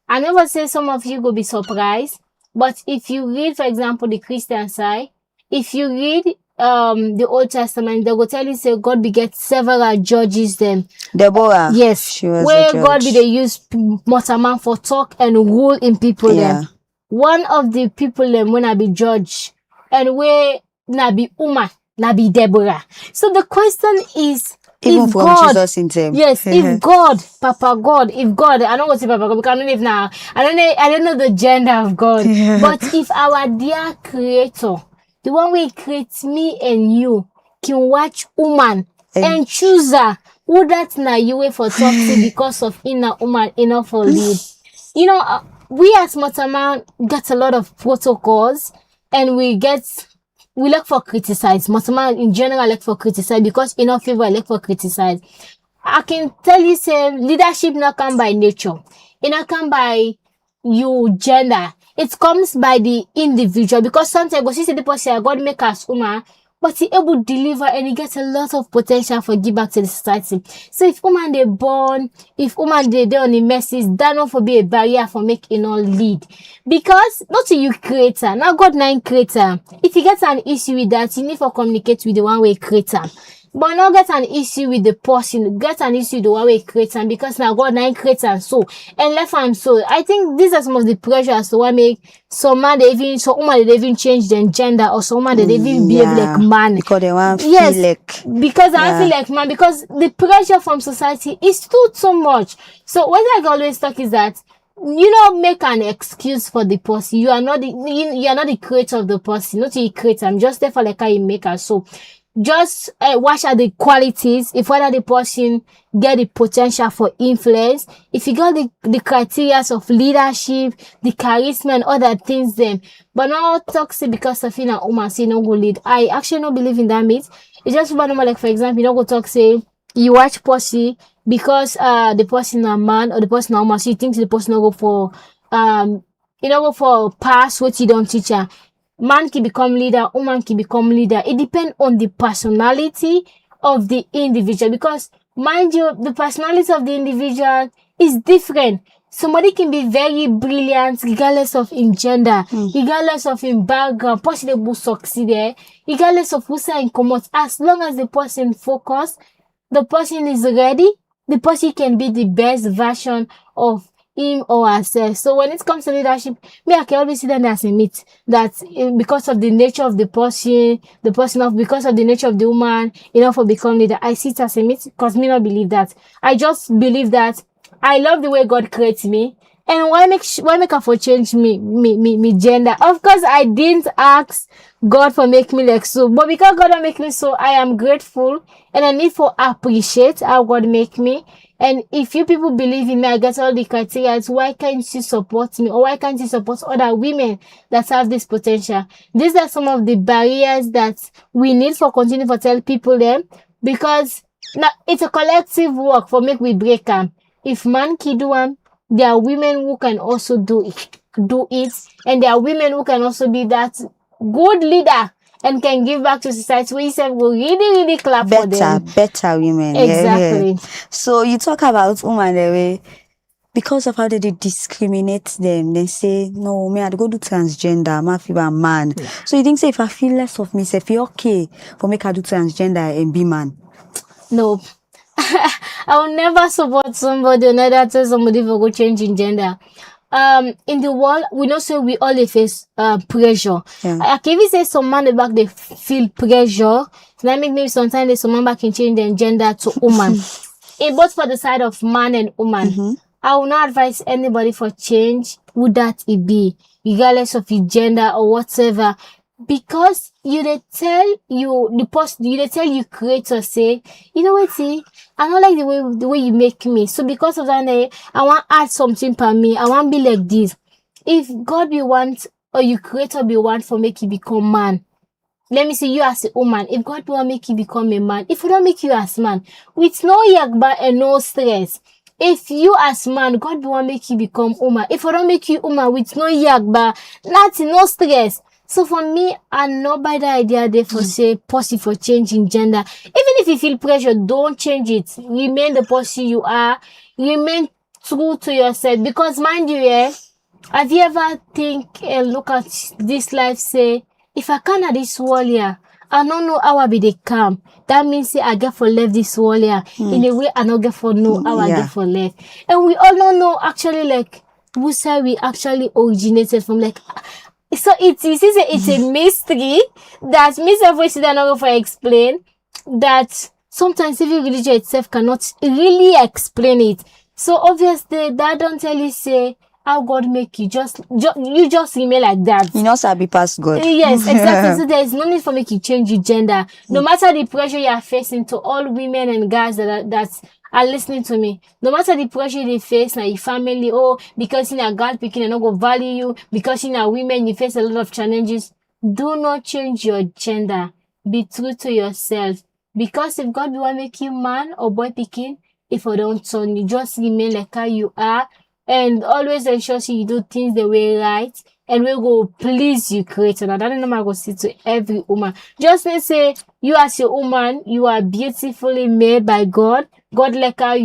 I never say some of you go be surprised, but if you read, for example, the Christian side, if you read the Old Testament, they will tell you say God beget several judges them. Deborah. Yes, She was where a judge. God be they use mortal man for talk and rule in people Yeah. them. One of the people them when I be judge and where na be woman, na be Deborah. So the question is, Even if from God, Jesus in them. yes, if God, Papa God, if God, I don't want to say Papa God because I don't live now. I don't know the gender of God. Yeah. But if our dear Creator, the one who creates me and you, can watch woman and choose her, who that na you way for talk to because of inner woman enough for lead. You know, we as Motaman get a lot of protocols and we look for criticize. Motaman in general look for criticize because in our favor look for criticize. I can tell you say leadership not come by nature. It not come by you gender. It comes by the individual, because sometimes go see the person God make us woman, but he able to deliver and he gets a lot of potential for give back to the society. So if woman they born, if woman they on the messes, that not for be a barrier for making all lead. Because not you creator, now God nine creator. If you get an issue with that, you need to communicate with the one way creator. But now get an issue with the person, get an issue with the one way creator, because now God nine creator so and left and so. I think these are some of the pressures to what make some man they even change their gender, or some man they even behave like man. Because they want to Yes, feel like because I feel like man, because the pressure from society is too much. So what I always talk is that you know, make an excuse for the person. You are not the creator of the person, not the creator. I'm just there for like how you make her. So just watch out the qualities, if whether the person get the potential for influence, if you got the criteria of leadership, the charisma and other things then, but not toxic because of a woman say no go lead. I actually don't believe in that myth. It's just normal, like for example, you don't go talk say you watch pussy because the person a man or the person a woman, so you think the person no go for go for pass what you don't teach her. Man can become leader, woman can become leader. It depends on the personality of the individual, because mind you, the personality of the individual is different. Somebody can be very brilliant regardless of in gender, regardless of in background, person will succeed there, regardless of who's in common. As long as the person focus, the person is ready, the person can be the best version of him or herself. So when it comes to leadership, me, I can always see them as a myth that because of the nature of because of the nature of the woman, for become leader. I see it as a myth because me not believe that. I just believe that I love the way God creates me. And why make her for change me gender? Of course, I didn't ask God for make me like so, but because God don't make me so, I am grateful and I need to appreciate how God make me. And if you people believe in me, I get all the criteria. Why can't you support me, or why can't you support other women that have this potential? These are some of the barriers that we need for continue for tell people them, because now it's a collective work for make we break them. If man can do them, there are women who can also do it, and there are women who can also be that good leader and can give back to society. We say will really clap for them. Better women. Exactly. Yeah. So you talk about women the way because of how they discriminate them. They say, no, me, I go do transgender, I'm a man. Yeah. So you think, say, if I feel less of me, say, if you're okay for me, I do transgender and be man? No. I will never support somebody or neither tell somebody for go change in gender. In the world, we know so we all face pressure. Yeah. I can even say some man back they feel pressure. So that make maybe sometimes there's some man back can change their gender to woman. In both for the side of man and woman. I will not advise anybody for change, would that it be, regardless of your gender or whatever. Because they tell you creator say, you know what, see, I don't like the way you make me. So because of that, I want to add something per me. I want to be like this. If God be want, or you creator be want for make you become man, let me see you as a woman. If God want make you become a man, if we don't make you as man, with no yakba and no stress. If you as man, God want make you become woman. If we don't make you woman with no yakba, nothing, no stress. So for me, I'm not by the idea there for say possible for changing gender. Even if you feel pressure, don't change it. Remain the person you are. Remain true to yourself. Because mind you, have you ever think and look at this life say, if I can't this world here, I don't know how I be the calm. That means I get for left this world here. In a way I not get for know how I get for left. And we all don't know actually like who say we actually originated from, like. So it's a mystery that myself we not go for explain, that sometimes even religion itself cannot really explain it. So obviously that don't tell you say how God make you you just remain like that. You know, be past God. Yes, exactly. So there is no need for make you change your gender. No matter the pressure you are facing, to all women and guys that are listening to me, no matter the pressure they face, now your family, because in a girl picking and not go value you, because in a women you face a lot of challenges. Do not change your gender. Be true to yourself. Because if God will make you man or boy picking, if you don't turn, you just remain like how you are, and always ensure you do things the way right, and we go please you creator. Now that is not go see to every woman. Just let's say you as a woman, you are beautifully made by God. God like how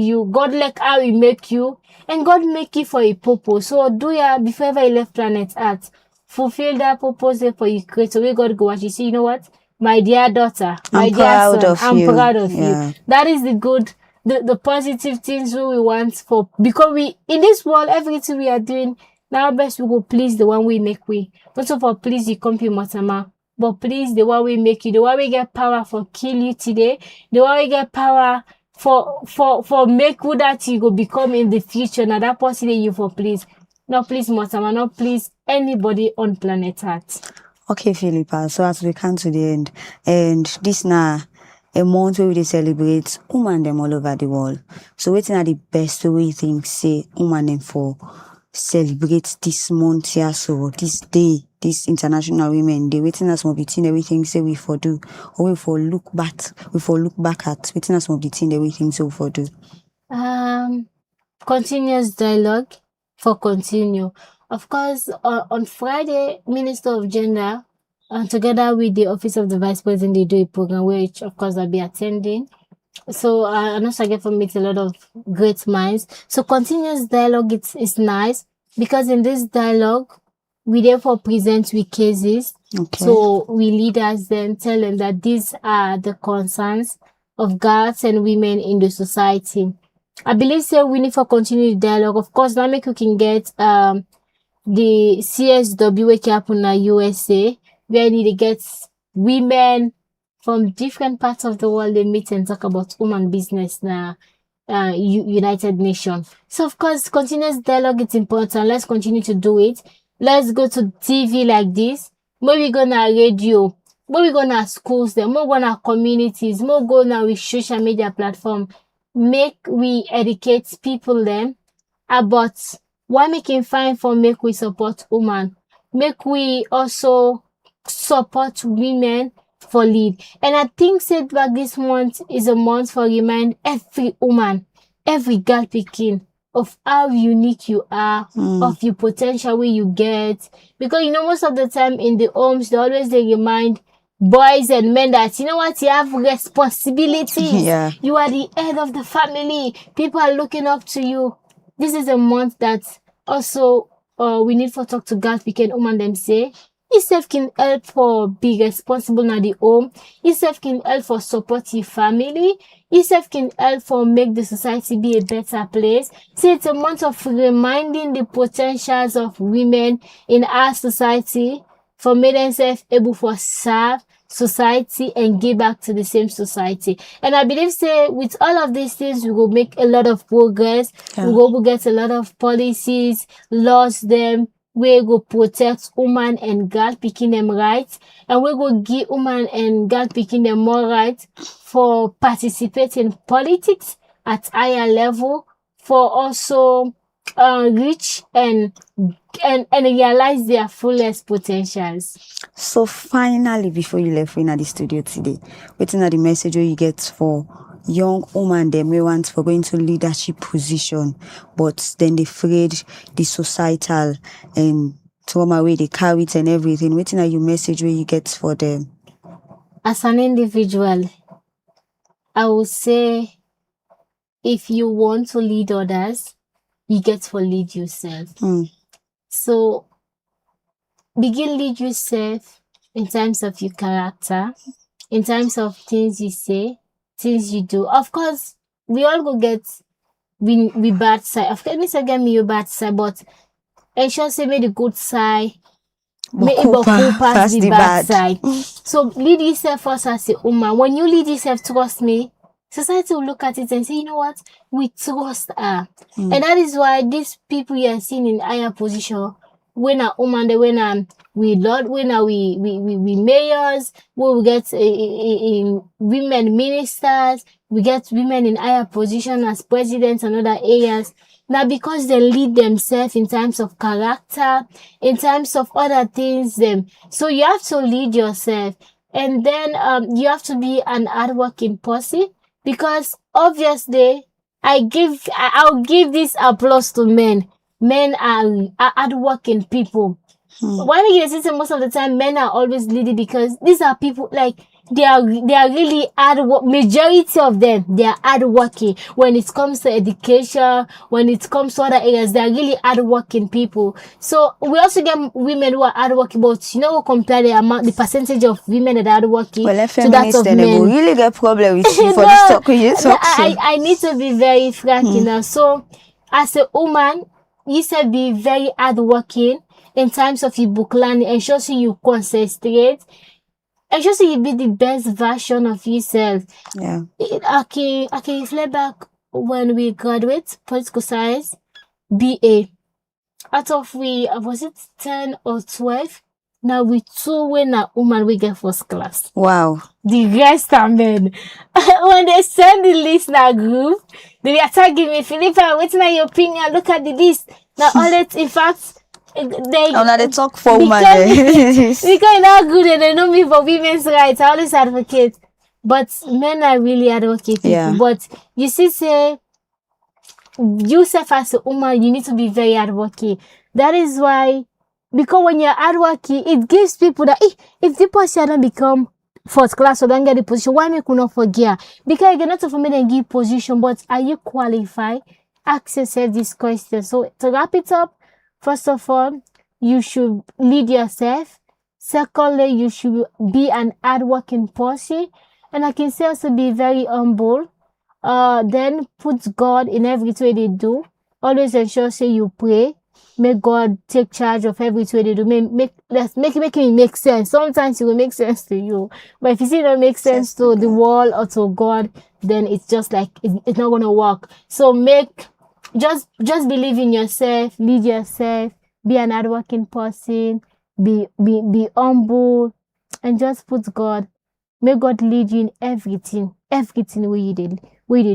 he make you, and God make you for a purpose. So do ya before ever you left planet Earth. Fulfill that purpose there for you creator. Where God go watch you see, you know what? My dear daughter, my dear son, I'm proud of you. That is the good, the positive things we want for, because we in this world everything we are doing now best we go please the one we make we. Not so for please you company matama, but please the one we make you, the one we get power for kill you today, the one we get power for make good that you go become in the future. Now that person you for please. Not please matama, not please anybody on planet Earth. Okay, Philippa, so as we come to the end, and this now a month where we celebrate women them all over the world. So waiting at the best way you think say women them for celebrate this month here, so this day, this International Women Day, waiting as some of the thing everything say we for do, or we for look back at waiting as some of the thing everything say we for do. Continuous dialogue for continue. Of course, on Friday, Minister of Gender, together with the Office of the Vice President, they do a program which, of course, I'll be attending. So I also get from meet a lot of great minds. So continuous dialogue is nice, because in this dialogue, we therefore present with cases. Okay. So we leaders then tell them that these are the concerns of girls and women in the society. I believe say we need for continued dialogue. Of course, now make we can get the CSW wey happen na USA, where they get women from different parts of the world. They meet and talk about woman business na United Nations. So of course, continuous dialogue is important. Let's continue to do it. Let's go to TV like this. Maybe we go na radio. Maybe we go na schools. Then maybe we go na communities. Maybe we go na with social media platform. Make we educate people then about why making fine for make we support women. Make we also support women for lead. And I think said back this month is a month for remind every woman, every girl picking of how unique you are, of your potential where you get. Because most of the time in the homes they remind boys and men that you have responsibilities. Yeah. You are the head of the family. People are looking up to you. This is a month that also we need for talk to girls because woman them say itself can help for be responsible in the home. Itself can help for support your family. Itself can help for make the society be a better place. So it's a month of reminding the potentials of women in our society for make themselves able for serve society and give back to the same society. And I believe say with all of these things we will make a lot of progress. Yeah. We will get a lot of policies, laws them, we go protect woman and girl picking them rights, and we go give woman and girl picking them more rights for participating in politics at higher level, for also reach and realize their fullest potentials. So finally, before you left in the studio today, waiting at the message you get for young women them we want for going to leadership position, but then they afraid the societal and trauma way they carry it and everything. Waiting at your message where you get for them. As an individual, I would say if you want to lead others, you get to lead yourself. So begin lead yourself in terms of your character, in terms of things you say, things you do. Of course, we all go get we bad side. Of course, Mr. Get me your bad side, but ensure say me the good side. May it pass the bad side. So lead yourself first as a woman. When you lead yourself, trust me, society will look at it and say, you know what? We trust her. And that is why these people you are seeing in higher position, when a woman, when we lord, when we mayors, when we get women ministers, we get women in higher position as presidents and other areas. Now, because they lead themselves in terms of character, in terms of other things, them. So you have to lead yourself. And then you have to be an hardworking person, because obviously I'll give this applause to men. Men are hardworking people. Why do you say most of the time men are always leading? Because these are people like they are really hard. Majority of them, they are hardworking. When it comes to education, when it comes to other areas, they are really hardworking people. So we also get women who are hardworking, but we compare the percentage of women that are hardworking Well, to that of then men. they will really get problem with you for this talk. I need to be very frank, So as a woman, you said be very hardworking in terms of your book learning, ensure so you concentrate, ensure so you be the best version of yourself. Yeah. I can reflect back when we graduate political science BA. Out of was it 10 or 12? Now we 2 when a woman we get first class. Wow. The rest are men. When they send the list in our group, they are tagging me, Philippa, what's your opinion? Look at the list. Now all that, in fact, they talk for women. Because not good and they know me for women's rights. I always advocate. But men are really advocating. Yeah. But you see, say, yourself as a woman, you need to be very hardworking. That is why, because when you're hardworking, it gives people that if the person don't become first class or don't get the position, why make you not forget? Because you cannot for me then give position, but are you qualified? Ask yourself this question. So to wrap it up, first of all, you should lead yourself. Secondly, you should be an hardworking person. And I can say also be very humble. Then put God in everything they do. Always ensure say you pray. Make God take charge of everything they do. Make it make sense. Sometimes it will make sense to you, but if you see it don't make sense to the world or to God, then it's just like it's not gonna work. So just believe in yourself, lead yourself, be an hardworking person, be humble, and just put God. May God lead you in everything we did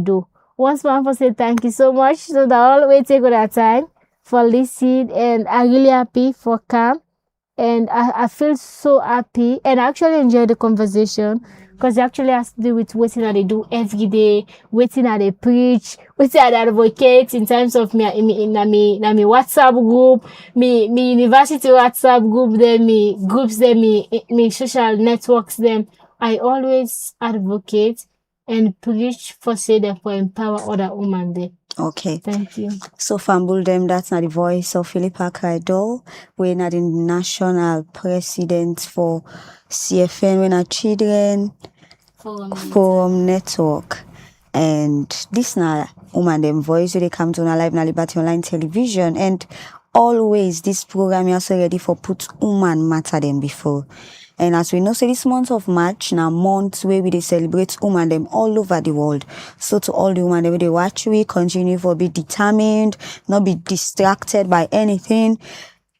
do. Once more, for say thank you so much. So that all we take all that time for listening, and I'm really happy for Cam. And I feel so happy, and I actually enjoy the conversation because it actually has to do with what they do every day, what they preach, what they advocate in terms of me WhatsApp group, me university WhatsApp group, them me groups, them me social networks, them. I always advocate and preach for say them for empower other women there. Okay. Thank you. So Fambul them, that's not the voice of Philippa Kaido. We're not the national president for CFN, we're not Children Forum Network. And this now woman them voice where they come to live na Liberty Online Television, and always this program is also ready for put woman matter them before. And as we know, so this month of March, now month where we celebrate women them all over the world. So to all the women that they watch, we continue for be determined, not be distracted by anything.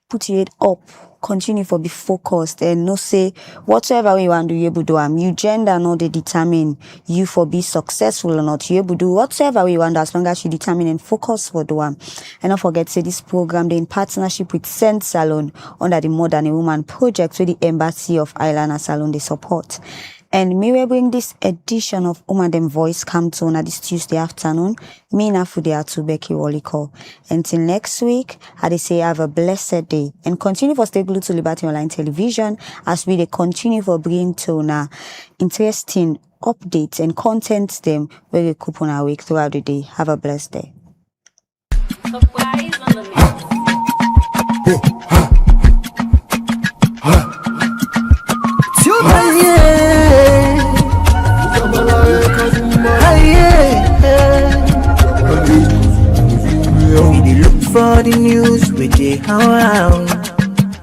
Put your head up, continue for be focused, and no say whatsoever we want to you able do. You gender not they determine you for be successful or not. You able do whatsoever we want as long as you determine and focus for do. And don't forget say this program they in partnership with Saint Salon under the More Than a Woman project with the Embassy of Ireland Salon they support. And me will bring this edition of Woman Dem Voice come to on this Tuesday afternoon. Me na Fudia to Becky Waliko. Until next week, I say have a blessed day and continue for stay glued to Liberty Online Television as we they continue for bring to na interesting updates and content them where we coupon our week throughout the day. Have a blessed day. We look for the news with the around.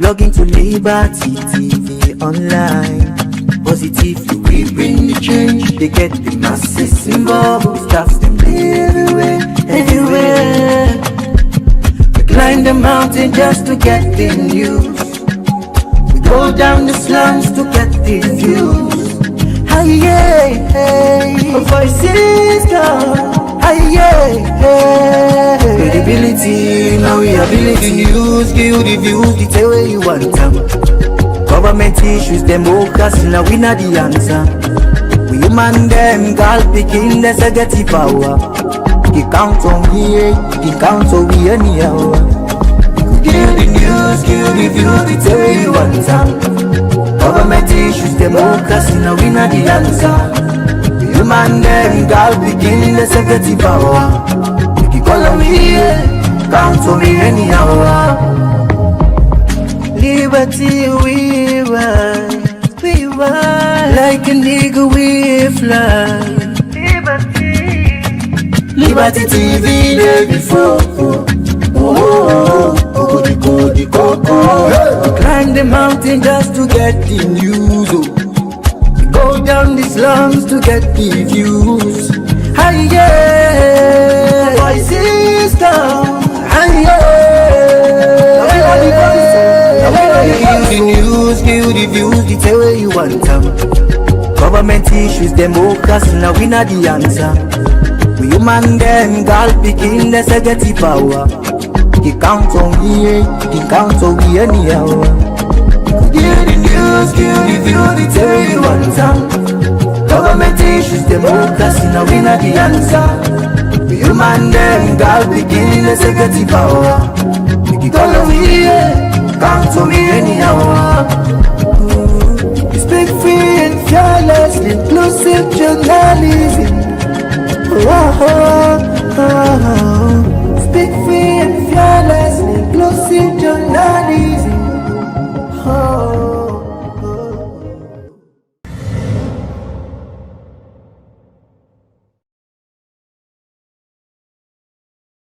Log into Liberty TV online. Positively we bring the change. They get the masses involved. Staffs them everywhere. We climb the mountain just to get the news. We go down the slums to get the views. Voices come. Credibility, now we ability. News, give you the views, the tell where you want them. Government issues, democracy, now we not the answer. We human them, girl picking, let's get the power. You count on me, you count on me anyhow. Give the news, give the views, the tell where you want them. Government issues, democracy, now we not the answer. Human them, girl begin the security power. You call on me, count on me anyhow. Liberty we ride, like a nigga we fly. Liberty TV day before. We climb the mountain just to get the news. Go down the slums to get the views. Voices down. The news, give you the views, the tell where you want them. Government issues, democracy, now we not the answer. We human them, girl picking, let's get the power. You count on me, you count on me anyhow. Give the news, give the view, the tell where you want them. Government issues, democracy, now we not the answer. We human them, girl begin, let's get the power. You call on me, count on me anyhow. Speak free and fearless, inclusive journalism.